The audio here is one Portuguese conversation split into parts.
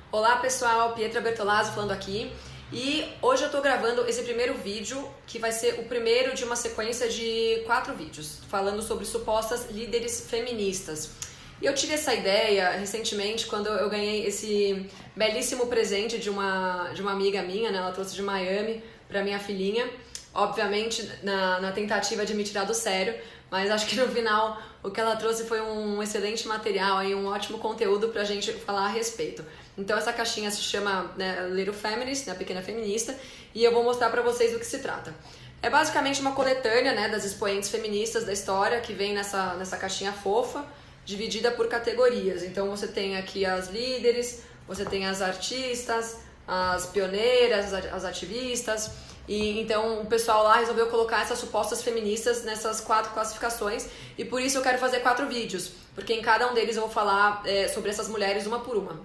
Olá pessoal, Pietra Bertolazzo falando aqui e hoje eu tô gravando esse primeiro vídeo que vai ser o primeiro de uma sequência de 4 vídeos falando sobre supostas líderes feministas. E eu tive essa ideia recentemente quando eu ganhei esse belíssimo presente de uma amiga minha, né? Ela trouxe de Miami pra minha filhinha, obviamente na tentativa de me tirar do sério, mas acho que no final o que ela trouxe foi um excelente material e um ótimo conteúdo pra gente falar a respeito. Então essa caixinha se chama, né, Little Feminist, né, Pequena Feminista, e eu vou mostrar pra vocês do que se trata. É basicamente uma coletânea, né, das expoentes feministas da história que vem nessa caixinha fofa, dividida por categorias. Então você tem aqui as líderes, você tem as artistas, as pioneiras, as ativistas. E então o pessoal lá resolveu colocar essas supostas feministas nessas 4 classificações e por isso eu quero fazer 4 vídeos, porque em cada um deles eu vou falar sobre essas mulheres uma por uma.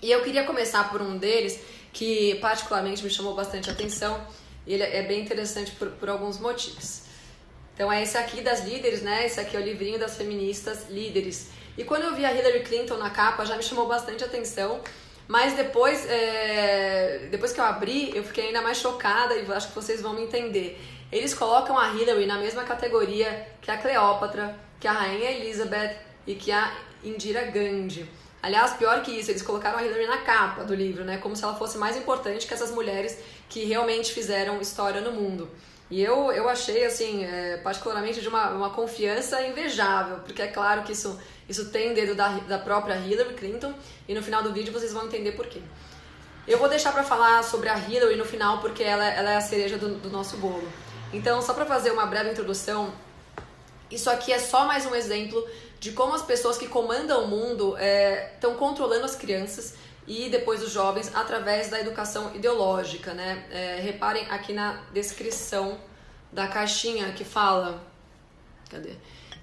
E eu queria começar por um deles que particularmente me chamou bastante atenção e ele é bem interessante por alguns motivos. Então é esse aqui das líderes, né? Esse aqui é o livrinho das feministas líderes. E quando eu vi a Hillary Clinton na capa já me chamou bastante atenção. Mas depois que eu abri, eu fiquei ainda mais chocada e acho que vocês vão me entender. Eles colocam a Hillary na mesma categoria que a Cleópatra, que a Rainha Elizabeth e que a Indira Gandhi. Aliás, pior que isso, eles colocaram a Hillary na capa do livro, né? Como se ela fosse mais importante que essas mulheres que realmente fizeram história no mundo. E eu achei, assim, particularmente de uma confiança invejável, porque é claro que isso tem dedo da própria Hillary Clinton, e no final do vídeo vocês vão entender por quê. Eu vou deixar pra falar sobre a Hillary no final, porque ela é a cereja do nosso bolo. Então, só pra fazer uma breve introdução, isso aqui é só mais um exemplo de como as pessoas que comandam o mundo estão controlando as crianças e depois os jovens através da educação ideológica, né? Reparem aqui na descrição da caixinha que fala... Cadê?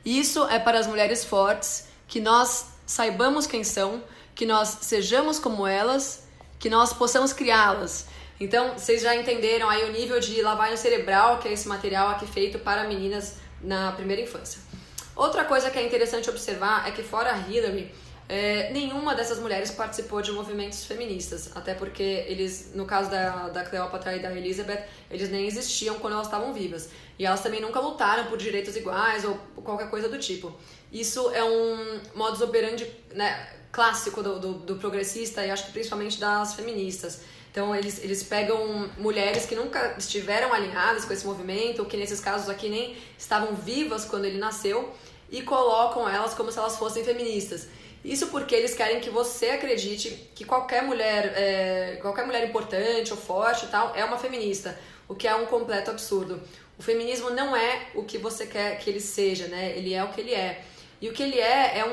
Isso é para as mulheres fortes, que nós saibamos quem são, que nós sejamos como elas, que nós possamos criá-las. Então, vocês já entenderam aí o nível de lavagem cerebral, que é esse material aqui feito para meninas na primeira infância. Outra coisa que é interessante observar é que fora a Hillary, nenhuma dessas mulheres participou de movimentos feministas, até porque eles, no caso da Cleópatra e da Elizabeth, eles nem existiam quando elas estavam vivas. E elas também nunca lutaram por direitos iguais ou qualquer coisa do tipo. Isso é um modus operandi, né, clássico do progressista e acho que principalmente das feministas. Então eles pegam mulheres que nunca estiveram alinhadas com esse movimento, ou que nesses casos aqui nem estavam vivas quando ele nasceu, e colocam elas como se elas fossem feministas. Isso porque eles querem que você acredite que qualquer mulher importante ou forte e tal é uma feminista, o que é um completo absurdo. O feminismo não é o que você quer que ele seja, né? Ele é o que ele é. E o que ele é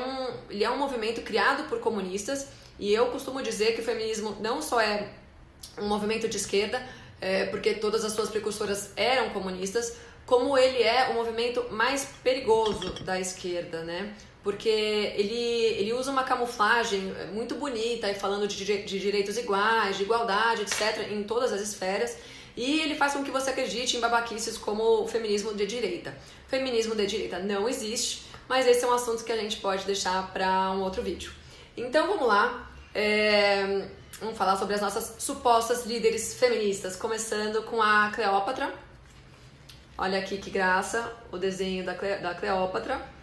um movimento criado por comunistas, e eu costumo dizer que o feminismo não só é um movimento de esquerda, porque todas as suas precursoras eram comunistas, como ele é o movimento mais perigoso da esquerda, né? Porque ele usa uma camuflagem muito bonita, falando de direitos iguais, de igualdade, etc., em todas as esferas, e ele faz com que você acredite em babaquices como o feminismo de direita. Feminismo de direita não existe, mas esse é um assunto que a gente pode deixar para um outro vídeo. Então vamos lá, vamos falar sobre as nossas supostas líderes feministas, começando com a Cleópatra. Olha aqui que graça, o desenho da Cleópatra.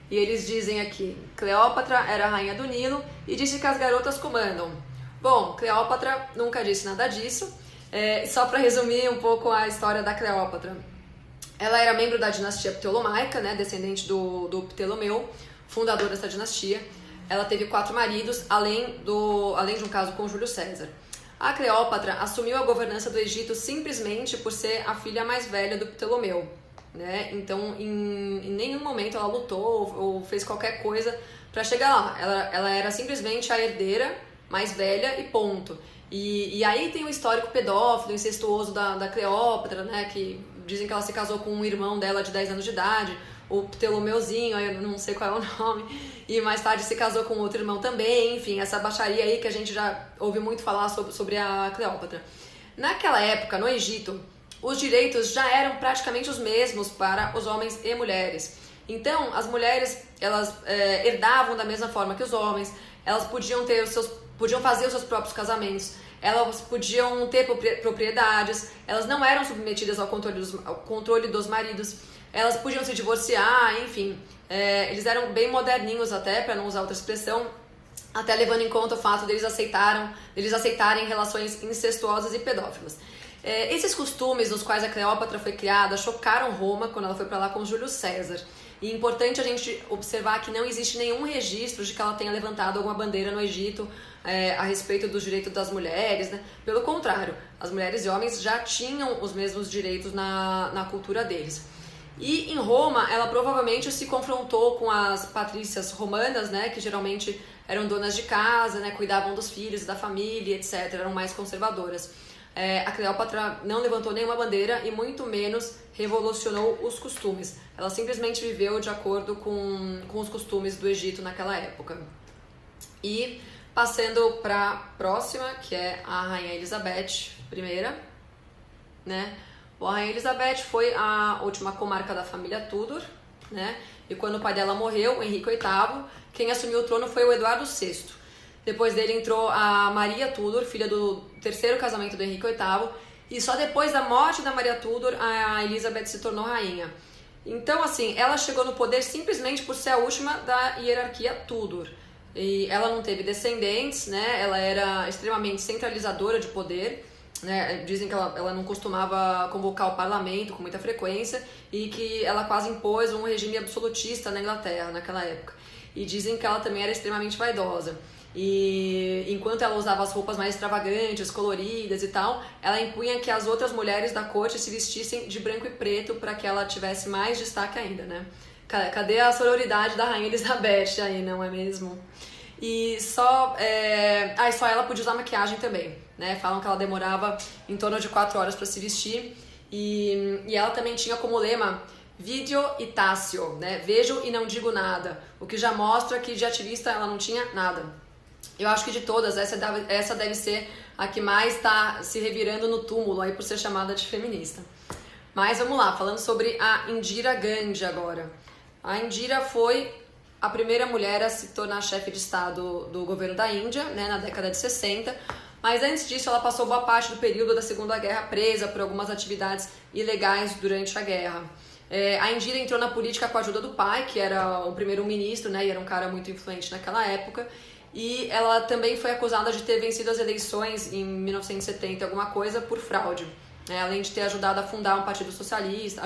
E eles dizem aqui, Cleópatra era a rainha do Nilo e disse que as garotas comandam. Bom, Cleópatra nunca disse nada disso. Só para resumir um pouco a história da Cleópatra. Ela era membro da dinastia Ptolomaica, né, descendente do Ptolomeu, fundador dessa dinastia. Ela teve 4 maridos, além de um caso com Júlio César. A Cleópatra assumiu a governança do Egito simplesmente por ser a filha mais velha do Ptolomeu, né? Então, em nenhum momento ela lutou ou fez qualquer coisa para chegar lá. Ela era simplesmente a herdeira mais velha e ponto. E aí tem o histórico pedófilo, incestuoso da Cleópatra, né? Que dizem que ela se casou com um irmão dela de 10 anos de idade, o Ptolomeuzinho, eu não sei qual é o nome, e mais tarde se casou com outro irmão também, enfim, essa baixaria aí que a gente já ouve muito falar sobre a Cleópatra. Naquela época, no Egito, os direitos já eram praticamente os mesmos para os homens e mulheres. Então, as mulheres, elas herdavam da mesma forma que os homens, elas podiam ter os seus podiam fazer os seus próprios casamentos, elas podiam ter propriedades, elas não eram submetidas ao controle dos maridos, elas podiam se divorciar, enfim, eles eram bem moderninhos até, para não usar outra expressão, até levando em conta o fato deles aceitarem relações incestuosas e pedófilas. Esses costumes nos quais a Cleópatra foi criada chocaram Roma quando ela foi para lá com Júlio César. E é importante a gente observar que não existe nenhum registro de que ela tenha levantado alguma bandeira no Egito a respeito dos direitos das mulheres, né? Pelo contrário, as mulheres e homens já tinham os mesmos direitos na cultura deles. E em Roma, ela provavelmente se confrontou com as patrícias romanas, né? Que geralmente eram donas de casa, né? Cuidavam dos filhos e da família, etc. Eram mais conservadoras. A Cleópatra não levantou nenhuma bandeira e muito menos revolucionou os costumes. Ela simplesmente viveu de acordo com os costumes do Egito naquela época. E passando para a próxima, que é a Rainha Elizabeth I, né? A Rainha Elizabeth foi a última comarca da família Tudor, né? E quando o pai dela morreu, o Henrique VIII, quem assumiu o trono foi o Eduardo VI. Depois dele entrou a Maria Tudor, filha do terceiro casamento do Henrique VIII, e só depois da morte da Maria Tudor, a Elizabeth se tornou rainha. Então, assim, ela chegou no poder simplesmente por ser a última da hierarquia Tudor. E ela não teve descendentes, né? Ela era extremamente centralizadora de poder, né? Dizem que ela não costumava convocar o parlamento com muita frequência e que ela quase impôs um regime absolutista na Inglaterra naquela época. E dizem que ela também era extremamente vaidosa. E enquanto ela usava as roupas mais extravagantes, coloridas e tal, ela impunha que as outras mulheres da corte se vestissem de branco e preto para que ela tivesse mais destaque ainda, né? Cadê a sororidade da Rainha Elizabeth aí, não é mesmo? E só ela podia usar maquiagem também, né? Falam que ela demorava em torno de 4 horas para se vestir e ela também tinha como lema Video itatio, né? Vejo e não digo nada, o que já mostra que de ativista ela não tinha nada. Eu acho que de todas, essa deve ser a que mais está se revirando no túmulo aí por ser chamada de feminista. Mas vamos lá, falando sobre a Indira Gandhi agora. A Indira foi a primeira mulher a se tornar chefe de Estado do governo da Índia, né, na década de 60. Mas antes disso, ela passou boa parte do período da Segunda Guerra presa por algumas atividades ilegais durante a guerra. A Indira entrou na política com a ajuda do pai, que era o primeiro-ministro, né, e era um cara muito influente naquela época. E ela também foi acusada de ter vencido as eleições em 1970, alguma coisa, por fraude. Além de ter ajudado a fundar um partido socialista,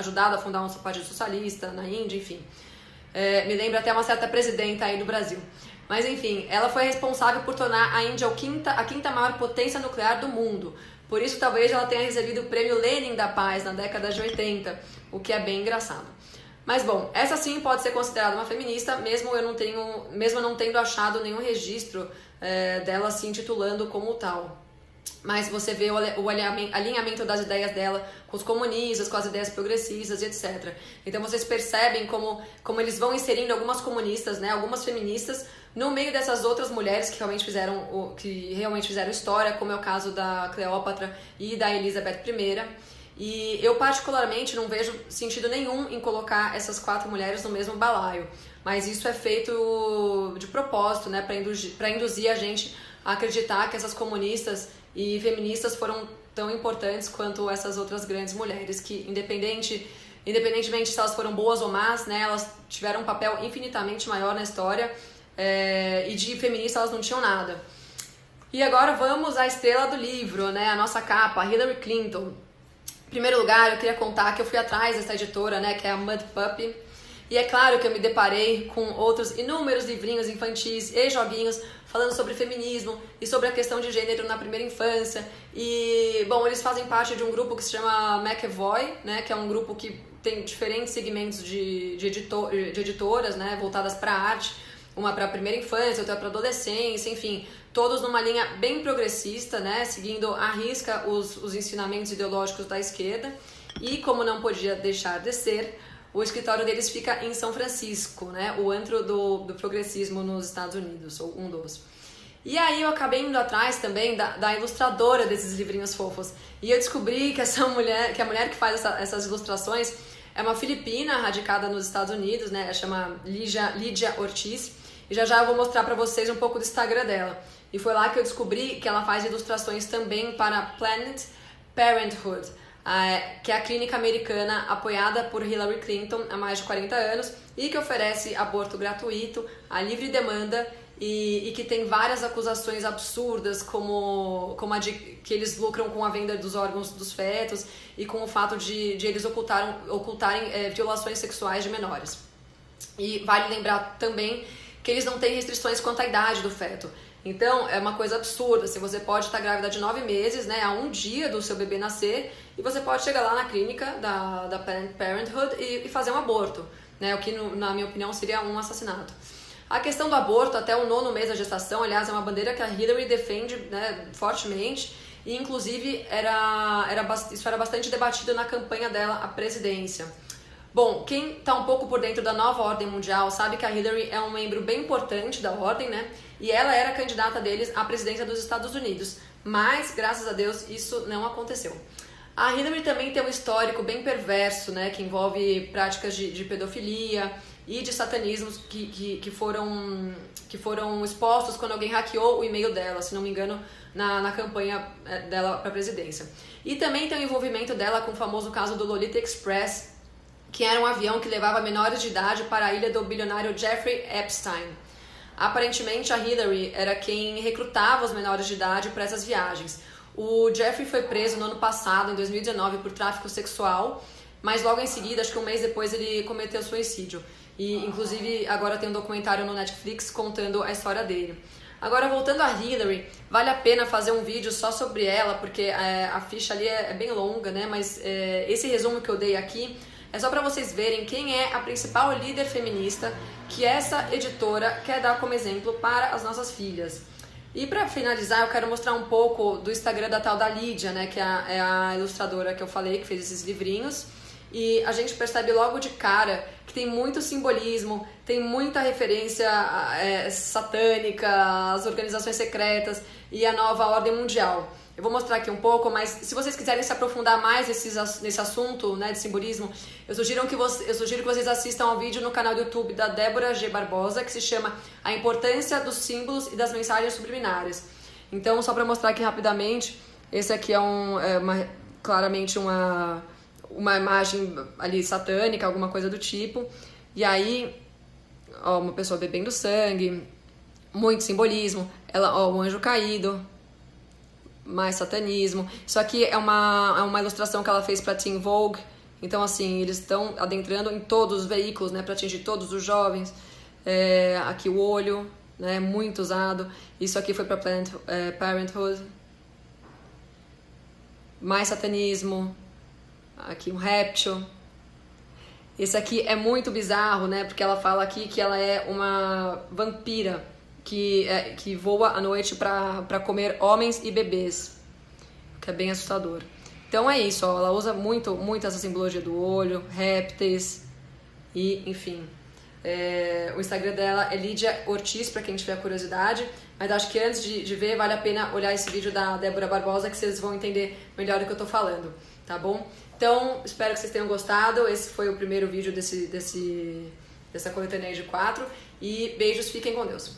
na Índia, enfim. Me lembra até uma certa presidenta aí no Brasil. Mas enfim, ela foi responsável por tornar a Índia a quinta maior potência nuclear do mundo. Por isso, talvez ela tenha recebido o prêmio Lenin da Paz na década de 80, o que é bem engraçado. Mas bom, essa sim pode ser considerada uma feminista, mesmo eu não tendo achado nenhum registro dela se intitulando como tal. Mas você vê o alinhamento das ideias dela com os comunistas, com as ideias progressistas e etc. Então vocês percebem como eles vão inserindo algumas comunistas, né, algumas feministas, no meio dessas outras mulheres que realmente fizeram história, como é o caso da Cleópatra e da Elizabeth I. E eu particularmente não vejo sentido nenhum em colocar essas 4 mulheres no mesmo balaio. Mas isso é feito de propósito, né, para induzir a gente a acreditar que essas comunistas e feministas foram tão importantes quanto essas outras grandes mulheres, que independentemente se elas foram boas ou más, né, elas tiveram um papel infinitamente maior na história, e de feminista elas não tinham nada. E agora vamos à estrela do livro, né, a nossa capa, Hillary Clinton. Em primeiro lugar, eu queria contar que eu fui atrás dessa editora, né, que é a Mud Puppy, e é claro que eu me deparei com outros inúmeros livrinhos infantis e joguinhos falando sobre feminismo e sobre a questão de gênero na primeira infância. E, bom, eles fazem parte de um grupo que se chama McAvoy, né, que é um grupo que tem diferentes segmentos de editoras, né, voltadas para a arte, uma para a primeira infância, outra para a adolescência, enfim, todos numa linha bem progressista, né, seguindo à risca os ensinamentos ideológicos da esquerda. E, como não podia deixar de ser, o escritório deles fica em São Francisco, né, o antro do progressismo nos Estados Unidos, ou um dos. E aí eu acabei indo atrás também da ilustradora desses livrinhos fofos. E eu descobri que a mulher que faz essas ilustrações é uma filipina radicada nos Estados Unidos, né, ela chama Lídia Ortiz. E já eu vou mostrar pra vocês um pouco do Instagram dela. E foi lá que eu descobri que ela faz ilustrações também para Planned Parenthood, que é a clínica americana apoiada por Hillary Clinton há mais de 40 anos e que oferece aborto gratuito, a livre demanda e que tem várias acusações absurdas, como a de que eles lucram com a venda dos órgãos dos fetos e com o fato de eles ocultarem violações sexuais de menores. E vale lembrar também que eles não têm restrições quanto à idade do feto. Então, é uma coisa absurda. Se você pode estar grávida de 9 meses, né, a um dia do seu bebê nascer, e você pode chegar lá na clínica da Planned Parenthood e fazer um aborto, né, o que, na minha opinião, seria um assassinato. A questão do aborto até o 9º mês da gestação, aliás, é uma bandeira que a Hillary defende, né, fortemente, e inclusive isso era bastante debatido na campanha dela à presidência. Bom, quem está um pouco por dentro da nova ordem mundial sabe que a Hillary é um membro bem importante da ordem, né? E ela era candidata deles à presidência dos Estados Unidos. Mas, graças a Deus, isso não aconteceu. A Hillary também tem um histórico bem perverso, né? Que envolve práticas de pedofilia e de satanismos que foram expostos quando alguém hackeou o e-mail dela, se não me engano, na campanha dela para a presidência. E também tem o envolvimento dela com o famoso caso do Lolita Express, que era um avião que levava menores de idade para a ilha do bilionário Jeffrey Epstein. Aparentemente, a Hillary era quem recrutava os menores de idade para essas viagens. O Jeffrey foi preso no ano passado, em 2019, por tráfico sexual, mas logo em seguida, acho que um mês depois, ele cometeu suicídio. E, inclusive, agora tem um documentário no Netflix contando a história dele. Agora, voltando a Hillary, vale a pena fazer um vídeo só sobre ela, porque a ficha ali é bem longa, né? Mas esse resumo que eu dei aqui é só para vocês verem quem é a principal líder feminista que essa editora quer dar como exemplo para as nossas filhas. E para finalizar, eu quero mostrar um pouco do Instagram da tal da Lídia, né, que é a ilustradora que eu falei, que fez esses livrinhos. E a gente percebe logo de cara que tem muito simbolismo, tem muita referência satânica, às organizações secretas e à nova ordem mundial. Eu vou mostrar aqui um pouco, mas se vocês quiserem se aprofundar mais nesse assunto, né, de simbolismo, eu sugiro que vocês assistam ao vídeo no canal do YouTube da Débora G. Barbosa, que se chama A Importância dos Símbolos e das Mensagens Subliminares. Então, só para mostrar aqui rapidamente, esse aqui é claramente uma imagem ali satânica, alguma coisa do tipo. E aí, ó, uma pessoa bebendo sangue, muito simbolismo, um anjo caído, mais satanismo. Isso aqui é uma ilustração que ela fez para Teen Vogue. Então, assim, eles estão adentrando em todos os veículos, né, para atingir todos os jovens. Aqui o olho, né, muito usado. Isso aqui foi para Planned Parenthood. Mais satanismo. Aqui um réptil. Esse aqui é muito bizarro, né, porque ela fala aqui que ela é uma vampira que voa à noite para comer homens e bebês, que é bem assustador. Então é isso, ó, ela usa muito essa simbologia do olho, répteis e enfim. O Instagram dela é Lídia Ortiz, para quem tiver curiosidade, mas acho que antes de ver vale a pena olhar esse vídeo da Débora Barbosa, que vocês vão entender melhor do que eu tô falando, tá bom? Então, espero que vocês tenham gostado. Esse foi o primeiro vídeo dessa coletânea de 4 e beijos, fiquem com Deus.